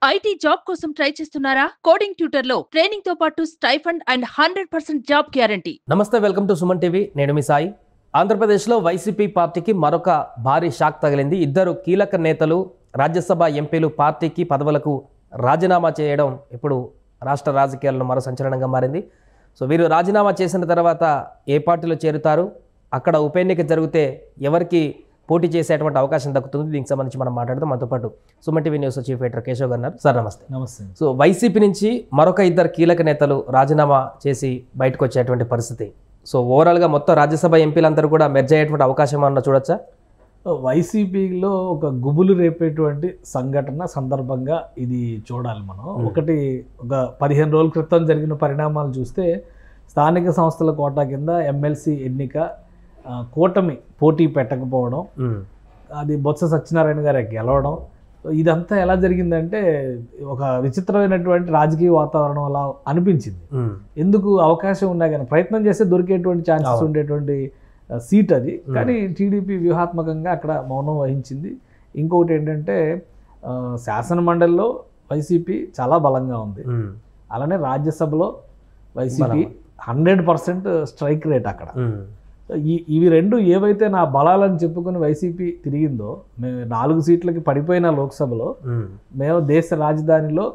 IT job కోసం try చేస్తున్నారా? Coding ట్యూటర్లో training తో పాటు స్టైఫండ్ అండ్ 100% జాబ్ గ్యారంటీ. నమస్తే, వెల్కమ్ టు సుమన్ టీవీ. నేను మీ సాయి. ఆంధ్రప్రదేశ్లో వైసీపీ పార్టీకి మరొక భారీ షాక్ తగిలింది. ఇద్దరు కీలక నేతలు, రాజ్యసభ ఎంపీలు పార్టీకి పదవులకు రాజీనామా చేయడం ఇప్పుడు రాష్ట్ర రాజకీయాల్లో మరో సంచలనంగా మారింది. సో వీరు రాజీనామా చేసిన తర్వాత ఏ పార్టీలో చేరుతారు, అక్కడ ఉప ఎన్నిక జరిగితే ఎవరికి పోటీ చేసేటువంటి అవకాశం దక్కుతుంది, దీనికి సంబంధించి మనం మాట్లాడదాం. మనతో పాటు Suman TV news chief editor Keshav గారు. సార్ నమస్తే. నమస్తే. సో వైసీపీ నుంచి మరొక ఇద్దరు కీలక నేతలు రాజీనామా చేసి బయటకు వచ్చేటువంటి పరిస్థితి. సో ఓవరాల్గా మొత్తం రాజ్యసభ ఎంపీలందరూ కూడా మెర్జ్ అయ్యేటువంటి అవకాశం అన్న చూడొచ్చా? వైసీపీలో ఒక గుబులు రేపేటువంటి సంఘటన సందర్భంగా ఇది చూడాలి మనం. ఒకటి, ఒక 15 రోజుల క్రితం జరిగిన పరిణామాలు చూస్తే స్థానిక సంస్థల కోటా కింద ఎమ్మెల్సీ ఎన్నిక కూటమి పోటీ పెట్టకపోవడం, అది బొత్స సత్యనారాయణ గారు గెలవడం, ఇదంతా ఎలా జరిగిందంటే ఒక విచిత్రమైనటువంటి రాజకీయ వాతావరణం అలా అనిపించింది. ఎందుకు అవకాశం ఉన్నా కానీ ప్రయత్నం చేస్తే దొరికేటువంటి ఛాన్సెస్ ఉండేటువంటి సీట్ అది. కానీ టీడీపీ వ్యూహాత్మకంగా అక్కడ మౌనం వహించింది. ఇంకొకటి ఏంటంటే శాసన మండలిలో వైసీపీ చాలా బలంగా ఉంది, అలానే రాజ్యసభలో వైసీపీ 100% స్ట్రైక్ రేట్ అక్కడ. ఇవి రెండు ఏవైతే నా బలాలని చెప్పుకుని వైసీపీ తిరిగిందో, మేము 4 సీట్లకి పడిపోయిన లోక్సభలో మేము దేశ రాజధానిలో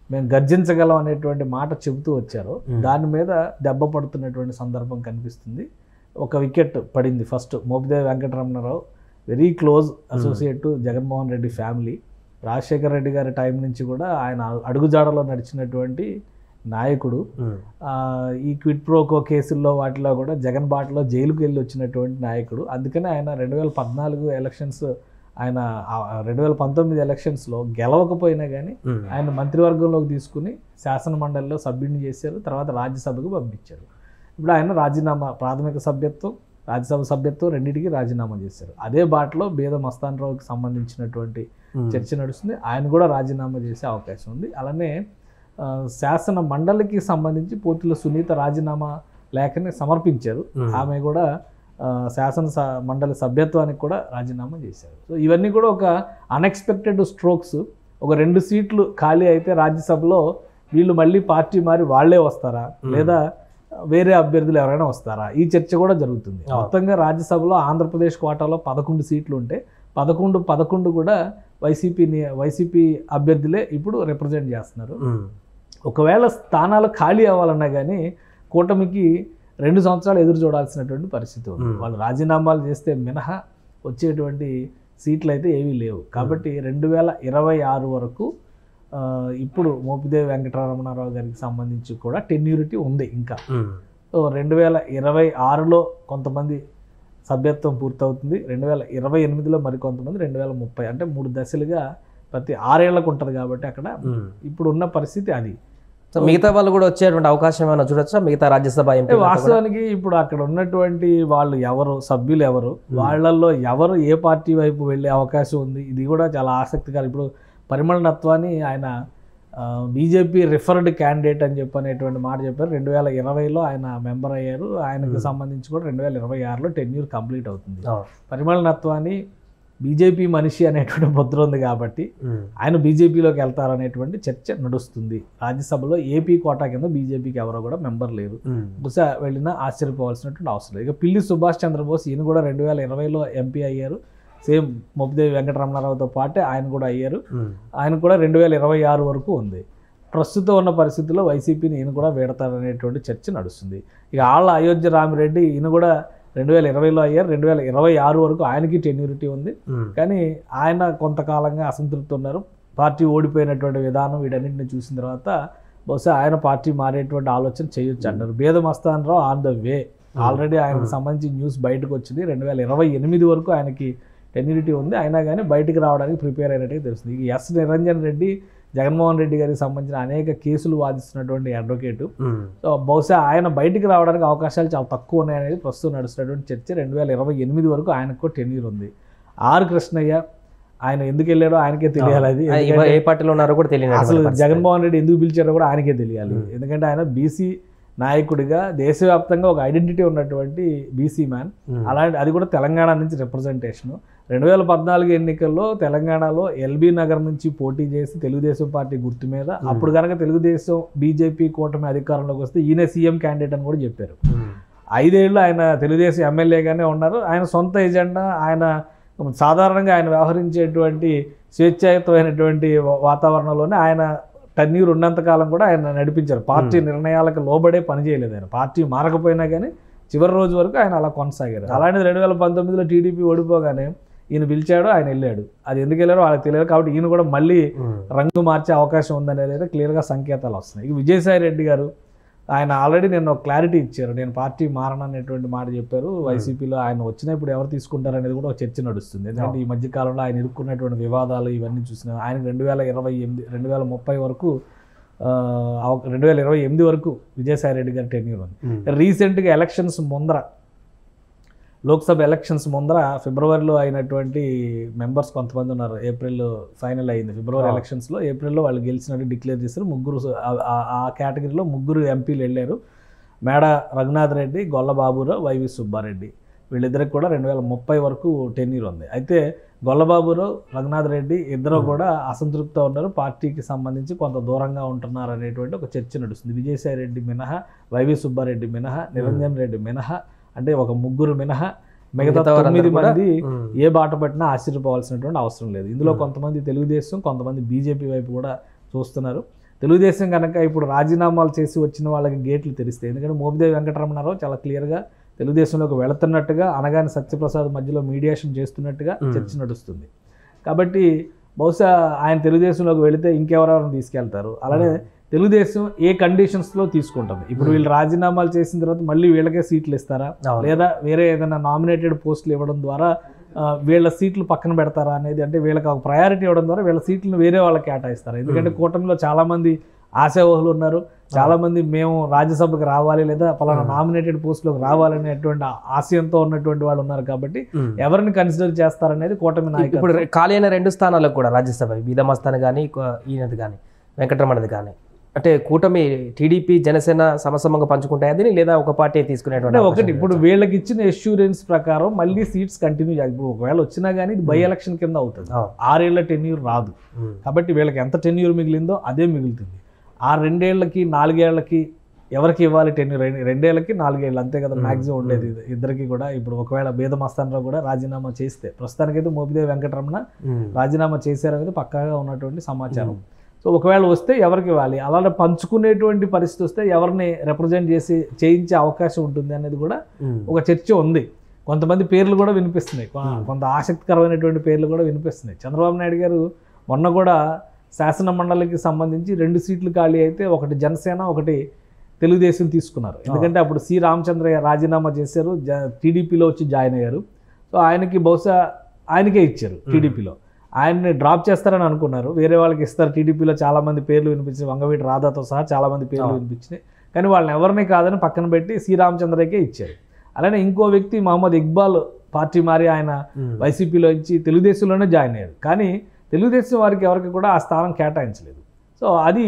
మేము గర్జించగలం అనేటువంటి మాట చెబుతూ వచ్చారో దాని మీద దెబ్బ పడుతున్నటువంటి సందర్భం కనిపిస్తుంది. ఒక వికెట్ పడింది first. Mopidevi Venkataramanarao very close associate Jaganmohan Reddy family. Rajasekhara Reddy గారి టైం నుంచి కూడా ఆయన అడుగుజాడలో నడిచినటువంటి నాయకుడు. ఈ క్విడ్ ప్రోకో కేసుల్లో వాటిలో కూడా జగన్ బాటలో జైలుకు వెళ్ళి వచ్చినటువంటి నాయకుడు. అందుకనే ఆయన 2014 ఎలక్షన్స్, ఆయన 2019 ఎలక్షన్స్లో గెలవకపోయినా కానీ ఆయన మంత్రివర్గంలోకి తీసుకుని శాసన మండలిలో సభ్యుడిని చేశారు, తర్వాత రాజ్యసభకు పంపించారు. ఇప్పుడు ఆయన రాజీనామా, ప్రాథమిక సభ్యత్వం, రాజ్యసభ సభ్యత్వం రెండింటికి రాజీనామా చేశారు. అదే బాటలో బేద మస్తానరావుకి సంబంధించినటువంటి చర్చ నడుస్తుంది. ఆయన కూడా రాజీనామా చేసే అవకాశం ఉంది. అలానే శాసన మండలికి సంబంధించి పోతుల సునీత రాజీనామా లేఖని సమర్పించారు. ఆమె కూడా శాసన మండలి సభ్యత్వానికి కూడా రాజీనామా చేశారు. సో ఇవన్నీ కూడా ఒక అన్ఎక్స్పెక్టెడ్ స్ట్రోక్స్. ఒక 2 సీట్లు ఖాళీ అయితే రాజ్యసభలో వీళ్ళు మళ్ళీ పార్టీ మారి వాళ్లే వస్తారా, లేదా వేరే అభ్యర్థులు ఎవరైనా వస్తారా, ఈ చర్చ కూడా జరుగుతుంది. మొత్తంగా రాజ్యసభలో ఆంధ్రప్రదేశ్ కోటాలో 11 సీట్లు ఉంటే 11 కూడా వైసీపీ అభ్యర్థులే ఇప్పుడు రిప్రజెంట్ చేస్తున్నారు. ఒకవేళ స్థానాలు ఖాళీ అవ్వాలన్నా కానీ కూటమికి 2 సంవత్సరాలు ఎదురు చూడాల్సినటువంటి పరిస్థితి ఉంది. వాళ్ళు రాజీనామాలు చేస్తే మినహా వచ్చేటువంటి సీట్లు అయితే ఏవీ లేవు. కాబట్టి 2026 వరకు ఇప్పుడు మోపిదేవి వెంకటరమణారావు గారికి సంబంధించి కూడా టెన్యూరిటీ ఉంది ఇంకా. సో 2026లో కొంతమంది సభ్యత్వం పూర్తవుతుంది, 2028లో మరికొంతమంది, 2030, అంటే 3 దశలుగా ప్రతి 6 ఏళ్లకు ఉంటుంది. కాబట్టి అక్కడ ఇప్పుడు ఉన్న పరిస్థితి అది. సో మిగతా వాళ్ళు కూడా వచ్చేటువంటి అవకాశం ఏమైనా చూడొచ్చా? మిగతా రాజ్యసభ ఎంపీ వాస్తవానికి ఇప్పుడు అక్కడ ఉన్నటువంటి వాళ్ళు ఎవరు, సభ్యులు ఎవరు, వాళ్ళల్లో ఎవరు ఏ పార్టీ వైపు వెళ్ళే అవకాశం ఉంది, ఇది కూడా చాలా ఆసక్తికరం. ఇప్పుడు పరిమళ నత్వాని ఆయన బీజేపీ రిఫర్డ్ క్యాండిడేట్ అని చెప్పనేటువంటి మాట చెప్పారు. 2020లో ఆయన మెంబర్ అయ్యారు. ఆయనకు సంబంధించి కూడా 2026లో టెన్యూర్ కంప్లీట్ అవుతుంది. పరిమళ నత్వాని బీజేపీ మనిషి అనేటువంటి ముద్ర ఉంది కాబట్టి ఆయన బీజేపీలోకి వెళ్తారనేటువంటి చర్చ నడుస్తుంది. రాజ్యసభలో ఏపీ కోటా కింద బీజేపీకి ఎవరో కూడా మెంబర్ లేరు. బహుశా వెళ్ళినా ఆశ్చర్యపోవాల్సినటువంటి అవసరం లేదు. ఇక పిల్లి సుభాష్ చంద్రబోస్, ఈయన కూడా 2020లో ఎంపీ అయ్యారు. సేమ్ మోపిదేవి వెంకటరమణారావుతో పాటే ఆయన కూడా అయ్యారు. ఆయన కూడా 2026 వరకు ఉంది. ప్రస్తుతం ఉన్న పరిస్థితుల్లో వైసీపీని ఈయన కూడా వీడతారనేటువంటి చర్చ నడుస్తుంది. ఇక ఆళ్ళ అయోధ్య రామిరెడ్డి, ఈయన కూడా 2020లో అయ్యారు, 2026 వరకు ఆయనకి టెన్యూరిటీ ఉంది. కానీ ఆయన కొంతకాలంగా అసంతృప్తి ఉన్నారు. పార్టీ ఓడిపోయినటువంటి విధానం వీటన్నింటిని చూసిన తర్వాత బహుశా ఆయన పార్టీ మారేటువంటి ఆలోచన చేయొచ్చు అంటారు. బేద Mastanrao on the way, already ఆయనకు సంబంధించి న్యూస్ బయటకు వచ్చింది. 2028 వరకు ఆయనకి టెన్యూరిటీ ఉంది. అయినా కానీ బయటికి రావడానికి ప్రిపేర్ అయినట్టుగా తెలుస్తుంది. ఇక ఎస్ నిరంజన్ రెడ్డి, జగన్మోహన్ రెడ్డి గారికి సంబంధించిన అనేక కేసులు వాదిస్తున్నటువంటి అడ్వకేటు. సో బహుశా ఆయన బయటికి రావడానికి అవకాశాలు చాలా తక్కువ ఉన్నాయనేది ప్రస్తుతం నడుస్తున్నటువంటి చర్చ. 2028 వరకు ఆయనకు టెన్యూర్ ఉంది. ఆర్ కృష్ణయ్య, ఆయన ఎందుకు వెళ్ళాడో ఆయనకే తెలియాలి. అది ఏ పార్టీలో ఉన్నారో కూడా తెలియదు. అసలు జగన్మోహన్ రెడ్డి ఎందుకు పిలిచారో కూడా ఆయనకే తెలియాలి. ఎందుకంటే ఆయన బీసీ నాయకుడిగా దేశవ్యాప్తంగా ఒక ఐడెంటిటీ ఉన్నటువంటి బీసీ మ్యాన్. అలాంటి అది కూడా తెలంగాణ నుంచి రిప్రజెంటేషను. 2014 ఎన్నికల్లో తెలంగాణలో ఎల్బీ నగర్ నుంచి పోటీ చేసి తెలుగుదేశం పార్టీ గుర్తు మీద అప్పుడు కనుక తెలుగుదేశం బీజేపీ కూటమి అధికారంలోకి వస్తే ఈయన సీఎం క్యాండిడేట్ అని కూడా చెప్పారు. 5 ఏళ్ళు ఆయన తెలుగుదేశం ఎమ్మెల్యేగానే ఉన్నారు. ఆయన సొంత ఎజెండా, ఆయన సాధారణంగా ఆయన వ్యవహరించేటువంటి స్వేచ్ఛాయుతమైనటువంటి వాతావరణంలోనే ఆయన టెన్యూర్ ఉన్నంతకాలం కూడా ఆయన నడిపించారు. పార్టీ నిర్ణయాలకు లోబడే పని చేయలేదు ఆయన. పార్టీ మారకపోయినా కానీ చివరి రోజు వరకు ఆయన అలా కొనసాగారు. అలాంటిది 2019లో టీడీపీ ఓడిపోగానే ఈయన పిలిచాడు, ఆయన వెళ్ళాడు. అది ఎందుకు వెళ్ళారో వాళ్ళకి తెలియదు. కాబట్టి ఈయన కూడా మళ్ళీ రంగు మార్చే అవకాశం ఉందనేది అయితే క్లియర్గా సంకేతాలు వస్తున్నాయి. ఇక విజయసాయి రెడ్డి గారు ఆయన ఆల్రెడీ నేను క్లారిటీ ఇచ్చారు. నేను పార్టీ మారననేటువంటి మాట చెప్పారు. వైసీపీలో ఆయన వచ్చినప్పుడు ఎవరు తీసుకుంటారనేది కూడా ఒక చర్చ నడుస్తుంది. ఎందుకంటే ఈ మధ్యకాలంలో ఆయన ఇరుక్కున్నటువంటి వివాదాలు ఇవన్నీ చూసిన ఆయన 2030 వరకు 2028 వరకు విజయసాయి రెడ్డి గారి టెన్యూర్ ఉంది. రీసెంట్గా ఎలక్షన్స్ ముందర, లోక్సభ ఎలక్షన్స్ ముందర ఫిబ్రవరిలో అయినటువంటి మెంబర్స్ కొంతమంది ఉన్నారు. ఏప్రిల్లో ఫైనల్ అయింది. ఫిబ్రవరి ఎలక్షన్స్లో ఏప్రిల్లో వాళ్ళు గెలిచినట్టు డిక్లేర్ చేశారు. ఆ కేటగిరీలో 3 ఎంపీలు వెళ్ళారు. మేడ రఘునాథ్ రెడ్డి, గొల్ల బాబురావు, వైవి సుబ్బారెడ్డి. వీళ్ళిద్దరికి కూడా 2030 వరకు టెన్యూర్ ఉంది. అయితే గొల్లబాబురావు, రఘునాథ్ రెడ్డి ఇద్దరు కూడా అసంతృప్తితో ఉన్నారు. పార్టీకి సంబంధించి కొంత దూరంగా ఉంటున్నారు అనేటువంటి ఒక చర్చ నడుస్తుంది. విజయసాయి రెడ్డి మినహా, వైవి సుబ్బారెడ్డి మినహా, నిరంజన్ రెడ్డి మినహా, అంటే ఒక 3 మినహా మిగతా 9 మంది ఏ బాట పట్టినా ఆశ్చర్యపోవాల్సినటువంటి అవసరం లేదు. ఇందులో కొంతమంది తెలుగుదేశం, కొంతమంది బీజేపీ వైపు కూడా చూస్తున్నారు. తెలుగుదేశం కనుక ఇప్పుడు రాజీనామాలు చేసి వచ్చిన వాళ్ళకి గేట్లు తెరిస్తాయి. ఎందుకంటే మోపిదేవి వెంకటరమణారావు చాలా క్లియర్గా తెలుగుదేశంలోకి వెళుతున్నట్టుగా, అనగాని సత్యప్రసాద్ మధ్యలో మీడియేషన్ చేస్తున్నట్టుగా చర్చ నడుస్తుంది. కాబట్టి బహుశా ఆయన తెలుగుదేశంలోకి వెళితే ఇంకెవరెవరిని తీసుకెళ్తారు. అలానే తెలుగుదేశం ఏ కండిషన్స్లో తీసుకుంటుంది. ఇప్పుడు వీళ్ళు రాజీనామాలు చేసిన తర్వాత మళ్ళీ వీళ్ళకే సీట్లు ఇస్తారా, లేదా వేరే ఏదైనా నామినేటెడ్ పోస్టులు ఇవ్వడం ద్వారా వీళ్ళ సీట్లు పక్కన పెడతారా అనేది, అంటే వీళ్ళకి ఒక ప్రయారిటీ ఇవ్వడం ద్వారా వీళ్ళ సీట్లను వేరే వాళ్ళకి కేటాయిస్తారు. ఎందుకంటే కూటమిలో చాలామంది ఆశావహులు ఉన్నారు. చాలామంది మేము రాజ్యసభకు రావాలి, లేదా పలానా నామినేటెడ్ పోస్టులోకి రావాలనేటువంటి ఆశయంతో ఉన్నటువంటి వాళ్ళు ఉన్నారు. కాబట్టి ఎవరిని కన్సిడర్ చేస్తారనేది కూటమి నాయకులు. ఇప్పుడు ఖాళీ అయిన 2 స్థానాలకు కూడా రాజ్యసభ బీదమస్తాన్ కానీ ఈయనది కానీ వెంకటరమణది కానీ, అంటే కూటమి టీడీపీ జనసేన సమసమంగా పంచుకుంటాయని, లేదా ఒక పార్టీ తీసుకునేటువంటి ఒకటి ఇప్పుడు వీళ్ళకి ఇచ్చిన ఎష్యూరెన్స్ ప్రకారం మళ్ళీ సీట్స్ కంటిన్యూ చేయాలి. ఇప్పుడు ఒకవేళ వచ్చినా కానీ ఇది బై ఎలక్షన్ కింద అవుతుంది. 6 ఏళ్ల టెన్యూర్ రాదు. కాబట్టి వీళ్ళకి ఎంత టెన్యూర్ మిగిలిందో అదే మిగులుతుంది. ఆ 2 ఏళ్లకి 4 ఏళ్లకి ఎవరికి ఇవ్వాలి టెన్యూర్? 2 ఏళ్లకి 4 ఏళ్ళు అంతే కదా మ్యాక్సిమం ఉండేది ఇద్దరికి కూడా. ఇప్పుడు ఒకవేళ బేదమస్తాన్రావు కూడా రాజీనామా చేస్తే, ప్రస్తుతానికైతే మోపిదేవి వెంకటరమణ రాజీనామా చేశారనేది పక్కాగా ఉన్నటువంటి సమాచారం. సో ఒకవేళ వస్తే ఎవరికి ఇవ్వాలి, అలానే పంచుకునేటువంటి పరిస్థితి వస్తే ఎవరిని రిప్రజెంట్ చేయించే అవకాశం ఉంటుంది అనేది కూడా ఒక చర్చ ఉంది. కొంతమంది పేర్లు కూడా వినిపిస్తున్నాయి, కొంత ఆసక్తికరమైనటువంటి పేర్లు కూడా వినిపిస్తున్నాయి. చంద్రబాబు నాయుడు గారు మొన్న కూడా శాసన మండలికి సంబంధించి 2 సీట్లు ఖాళీ అయితే ఒకటి జనసేన, ఒకటి తెలుగుదేశం తీసుకున్నారు. ఎందుకంటే అప్పుడు సి రామచంద్రయ్య రాజీనామా చేశారు, టీడీపీలో వచ్చి జాయిన్ అయ్యారు. సో ఆయనకి బహుశా ఆయనకే ఇచ్చారు టీడీపీలో. ఆయన్ని డ్రాప్ చేస్తారని అనుకున్నారు, వేరే వాళ్ళకి ఇస్తారు. టీడీపీలో చాలామంది పేర్లు వినిపించాయి, వంగవీటి రాధాతో సహా చాలామంది పేర్లు వినిపించినాయి. కానీ వాళ్ళని ఎవరిని కాదని పక్కన పెట్టి సి రామచంద్రయ్యకే ఇచ్చారు. అలానే ఇంకో వ్యక్తి మహమ్మద్ ఇక్బాల్ పార్టీ మారి ఆయన వైసీపీలో ఇచ్చి తెలుగుదేశంలోనే జాయిన్ అయ్యారు. కానీ తెలుగుదేశం వారికి ఎవరికి కూడా ఆ స్థానం కేటాయించలేదు. సో అది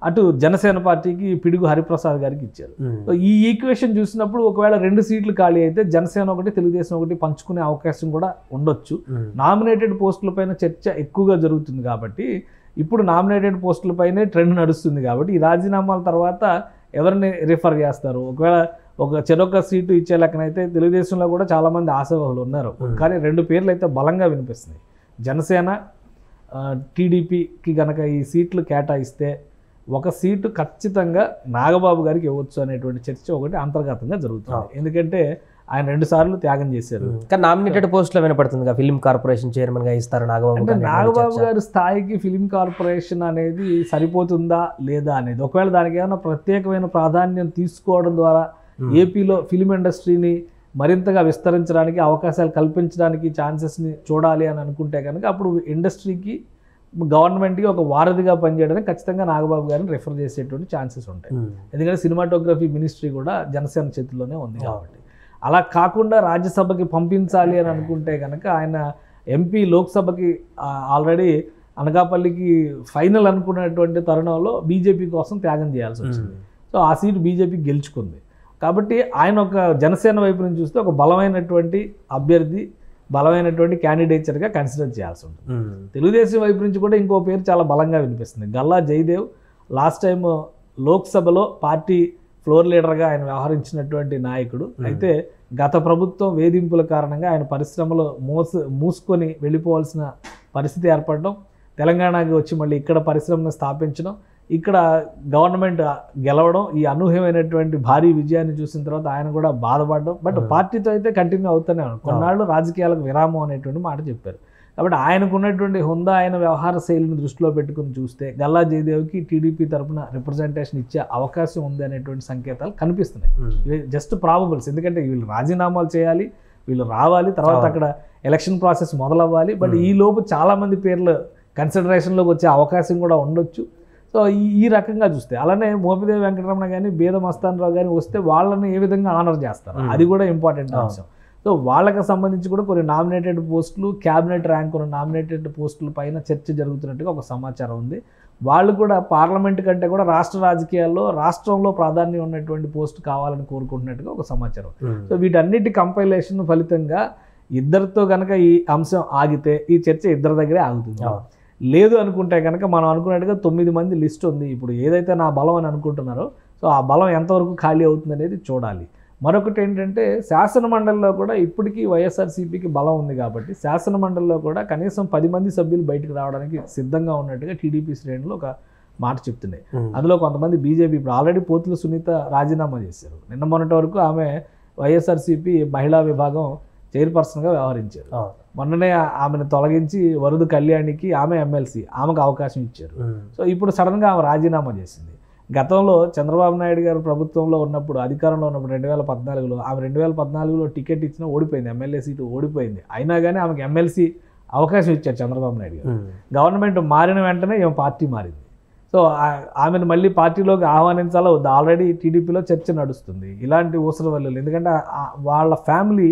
అటు జనసేన పార్టీకి పిడుగు హరిప్రసాద్ గారికి ఇచ్చారు. సో ఈ ఈక్వేషన్ చూసినప్పుడు ఒకవేళ 2 సీట్లు ఖాళీ అయితే జనసేన ఒకటి, తెలుగుదేశం ఒకటి పంచుకునే అవకాశం కూడా ఉండొచ్చు. నామినేటెడ్ పోస్టులపైన చర్చ ఎక్కువగా జరుగుతుంది కాబట్టి ఇప్పుడు నామినేటెడ్ పోస్టులపైనే ట్రెండ్ నడుస్తుంది. కాబట్టి ఈ రాజీనామాల తర్వాత ఎవరిని రిఫర్ చేస్తారు? ఒకవేళ చెరొక సీటు ఇచ్చే లెక్కనైతే తెలుగుదేశంలో కూడా చాలామంది ఆశావహులు ఉన్నారు. కానీ 2 పేర్లు అయితే బలంగా వినిపిస్తున్నాయి. జనసేన టీడీపీకి కనుక ఈ సీట్లు కేటాయిస్తే ఒక సీటు ఖచ్చితంగా నాగబాబు గారికి ఇవ్వచ్చు అనేటువంటి చర్చ ఒకటి అంతర్గతంగా జరుగుతుంది. ఎందుకంటే ఆయన 2 సార్లు త్యాగం చేశారు. కానీ నామినేటెడ్ పోస్టులో వినపడుతుంది ఫిలిం కార్పొరేషన్ చైర్మన్ గా ఇస్తారు నాగబాబు. అంటే నాగబాబు గారి స్థాయికి ఫిలిం కార్పొరేషన్ అనేది సరిపోతుందా లేదా అనేది, ఒకవేళ దానికి ఏమైనా ప్రత్యేకమైన ప్రాధాన్యం తీసుకోవడం ద్వారా ఏపీలో ఫిలిం ఇండస్ట్రీని మరింతగా విస్తరించడానికి, అవకాశాలు కల్పించడానికి ఛాన్సెస్ని చూడాలి అని అనుకుంటే కనుక అప్పుడు ఇండస్ట్రీకి, గవర్నమెంట్కి ఒక వారధిగా పనిచేయడానికి ఖచ్చితంగా నాగబాబు గారిని రిఫర్ చేసేటువంటి ఛాన్సెస్ ఉంటాయి. ఎందుకంటే సినిమాటోగ్రఫీ మినిస్ట్రీ కూడా జనసేన చేతుల్లోనే ఉంది కాబట్టి. అలా కాకుండా రాజ్యసభకి పంపించాలి అని అనుకుంటే కనుక ఆయన ఎంపీ లోక్సభకి ఆల్రెడీ అనకాపల్లికి ఫైనల్ అనుకున్నటువంటి తరుణంలో బీజేపీ కోసం త్యాగం చేయాల్సి వచ్చింది. సో ఆ సీటు బీజేపీ గెలుచుకుంది. కాబట్టి ఆయన ఒక జనసేన వైపు నుంచి చూస్తే ఒక బలమైనటువంటి అభ్యర్థి, బలమైనటువంటి క్యాండిడేచర్గా కన్సిడర్ చేయాల్సి ఉంటుంది. తెలుగుదేశం వైపు నుంచి కూడా ఇంకో పేరు చాలా బలంగా వినిపిస్తుంది. గల్లా జయదేవ్ లాస్ట్ టైం లోక్సభలో పార్టీ ఫ్లోర్ లీడర్గా ఆయన వ్యవహరించినటువంటి నాయకుడు. అయితే గత ప్రభుత్వం వేధింపుల కారణంగా ఆయన పరిశ్రమలో మూసుకొని వెళ్ళిపోవాల్సిన పరిస్థితి ఏర్పడడం, తెలంగాణకి వచ్చి మళ్ళీ ఇక్కడ పరిశ్రమను స్థాపించడం, ఇక్కడ గవర్నమెంట్ గెలవడం, ఈ అనూహ్యమైనటువంటి భారీ విజయాన్ని చూసిన తర్వాత ఆయన కూడా బాధపడడం. బట్ పార్టీతో అయితే కంటిన్యూ అవుతూనే ఉన్నాడు. కొన్నాళ్ళు రాజకీయాలకు విరామం అనేటువంటి మాట చెప్పారు. కాబట్టి ఆయనకు ఉన్నటువంటి హుందా ఆయన వ్యవహార శైలిని దృష్టిలో పెట్టుకుని చూస్తే గల్లా జయదేవ్కి టీడీపీ తరఫున రిప్రజెంటేషన్ ఇచ్చే అవకాశం ఉంది అనేటువంటి సంకేతాలు కనిపిస్తున్నాయి. ఇవి జస్ట్ ప్రాబబుల్స్. ఎందుకంటే వీళ్ళు రాజీనామాలు చేయాలి, వీళ్ళు రావాలి, తర్వాత అక్కడ ఎలక్షన్ ప్రాసెస్ మొదలవ్వాలి. బట్ ఈ లోపు చాలామంది పేర్లు కన్సిడరేషన్లోకి వచ్చే అవకాశం కూడా ఉండొచ్చు. సో ఈ రకంగా చూస్తే అలానే మోపిదేవి వెంకటరమణ కానీ బేద మస్తానరావు కానీ వస్తే వాళ్ళని ఏ విధంగా ఆనర్ చేస్తారు, అది కూడా ఇంపార్టెంట్ అంశం. సో వాళ్ళకి సంబంధించి కూడా కొన్ని నామినేటెడ్ పోస్టులు, క్యాబినెట్ ర్యాంక్ ఉన్న నామినేటెడ్ పోస్టుల పైన చర్చ జరుగుతున్నట్టుగా ఒక సమాచారం ఉంది. వాళ్ళు కూడా పార్లమెంట్ కంటే కూడా రాష్ట్ర రాజకీయాల్లో రాష్ట్రంలో ప్రాధాన్యం ఉన్నటువంటి పోస్ట్ కావాలని కోరుకుంటున్నట్టుగా ఒక సమాచారం. సో వీటన్నిటి కంపైలేషన్ ఫలితంగా ఇద్దరితో కనుక ఈ అంశం ఆగితే ఈ చర్చ ఇద్దరి దగ్గరే ఆగుతుంది. లేదు అనుకుంటే కనుక మనం అనుకున్నట్టుగా 9 మంది లిస్ట్ ఉంది. ఇప్పుడు ఏదైతే నా బలం అని అనుకుంటున్నారో సో ఆ బలం ఎంతవరకు ఖాళీ అవుతుంది అనేది చూడాలి. మరొకటి ఏంటంటే శాసనమండలిలో కూడా ఇప్పటికీ వైఎస్ఆర్సీపీకి బలం ఉంది కాబట్టి శాసనమండలిలో కూడా కనీసం 10 మంది సభ్యులు బయటకు రావడానికి సిద్ధంగా ఉన్నట్టుగా టీడీపీ శ్రేణులు ఒక మాట చెప్తున్నాయి. అందులో కొంతమంది బీజేపీ ఇప్పుడు ఆల్రెడీ పోతుల సునీత రాజీనామా చేశారు. నిన్న మొన్నటి వరకు ఆమె వైఎస్ఆర్సీపీ మహిళా విభాగం చైర్పర్సన్గా వ్యవహరించారు. మొన్ననే ఆమెను తొలగించి వరుదు కళ్యాణికి ఆమె ఎమ్మెల్సీ, ఆమెకు అవకాశం ఇచ్చారు. సో ఇప్పుడు సడన్గా ఆమె రాజీనామా చేసింది. గతంలో చంద్రబాబు నాయుడు గారు ప్రభుత్వంలో ఉన్నప్పుడు, అధికారంలో ఉన్నప్పుడు 2014లో ఆమె 2014లో టికెట్ ఇచ్చినా ఓడిపోయింది, ఎమ్మెల్యే సీటు ఓడిపోయింది. అయినా కానీ ఆమెకు ఎమ్మెల్సీ అవకాశం ఇచ్చారు చంద్రబాబు నాయుడు గారు. గవర్నమెంట్ మారిన వెంటనే ఏమో పార్టీ మారింది. సో ఆమెను మళ్ళీ పార్టీలోకి ఆహ్వానించాలో వద్దు, ఆల్రెడీ టీడీపీలో చర్చ నడుస్తుంది. ఇలాంటి ఊసర వల్ల ఎందుకంటే వాళ్ళ ఫ్యామిలీ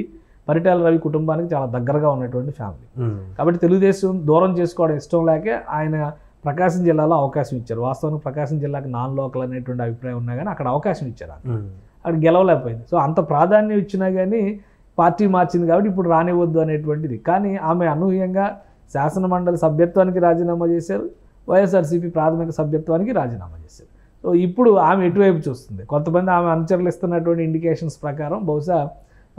పరిటాల రవి కుటుంబానికి చాలా దగ్గరగా ఉన్నటువంటి ఫ్యామిలీ కాబట్టి తెలుగుదేశం దూరం చేసుకోవడం ఇష్టం లేకే ఆయన ప్రకాశం జిల్లాలో అవకాశం ఇచ్చారు. వాస్తవానికి ప్రకాశం జిల్లాకి నాన్ లోకల్ అనేటువంటి అభిప్రాయం ఉన్నా కానీ అక్కడ అవకాశం ఇచ్చారు. అక్కడ గెలవలేకపోయింది. సో అంత ప్రాధాన్యం ఇచ్చినా కానీ పార్టీ మార్చింది కాబట్టి ఇప్పుడు రానివద్దు అనేటువంటిది. కానీ ఆమె అనూహ్యంగా శాసనమండలి సభ్యత్వానికి రాజీనామా చేశారు, వైఎస్ఆర్సీపీ ప్రాథమిక సభ్యత్వానికి రాజీనామా చేశారు. సో ఇప్పుడు ఆమె ఎటువైపు చూస్తుంది? కొంతమంది ఆమె అనుచరులు ఇస్తున్నటువంటి ఇండికేషన్స్ ప్రకారం బహుశా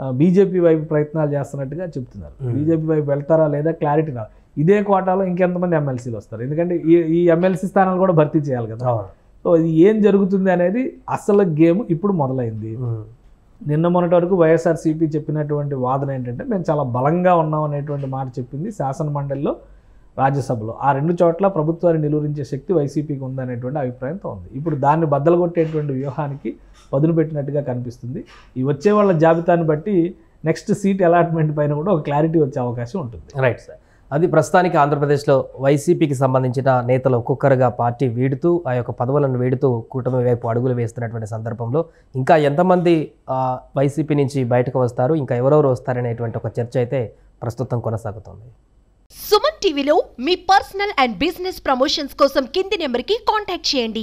బీజేపీ వైపు ప్రయత్నాలు చేస్తున్నట్టుగా చెప్తున్నారు. బీజేపీ వైపు వెళ్తారా లేదా క్లారిటీ రాదు. ఇదే కోటాలో ఇంకెంతమంది ఎమ్మెల్సీలు వస్తారు? ఎందుకంటే ఈ ఎమ్మెల్సీ స్థానాలు కూడా భర్తీ చేయాలి కదా. సో ఇది ఏం జరుగుతుంది అనేది అసలు గేమ్ ఇప్పుడు మొదలైంది. నిన్న మొన్నటి వరకు వైఎస్ఆర్సీపీ చెప్పినటువంటి వాదన ఏంటంటే మేము చాలా బలంగా ఉన్నాం అనేటువంటి మాట చెప్పింది శాసనమండలిలో, రాజ్యసభలో. ఆ 2 చోట్ల ప్రభుత్వాన్ని నిలువరించే శక్తి వైసీపీకి ఉందనేటువంటి అభిప్రాయంతో ఉంది. ఇప్పుడు దాన్ని బద్దలు కొట్టేటువంటి వ్యూహానికి పదును పెట్టినట్టుగా కనిపిస్తుంది. ఈ వచ్చే వాళ్ళ జాబితాను బట్టి నెక్స్ట్ సీట్ అలాట్మెంట్ పైన కూడా ఒక క్లారిటీ వచ్చే అవకాశం ఉంటుంది. Right sir. అది ప్రస్తుతానికి ఆంధ్రప్రదేశ్లో వైసీపీకి సంబంధించిన నేతలు ఒక్కొక్కరుగా పార్టీ వీడుతూ ఆ యొక్క పదవులను వీడుతూ కూటమి వైపు అడుగులు వేస్తున్నటువంటి సందర్భంలో ఇంకా ఎంతమంది వైసీపీ నుంచి బయటకు వస్తారు, ఇంకా ఎవరెవరు వస్తారనేటువంటి ఒక చర్చ అయితే ప్రస్తుతం కొనసాగుతుంది. సుమన్ టీవీలో మీ పర్సనల్ అండ్ బిజినెస్ ప్రమోషన్స్ కోసం కింది నెంబర్కి కాంటాక్ట్ చేయండి.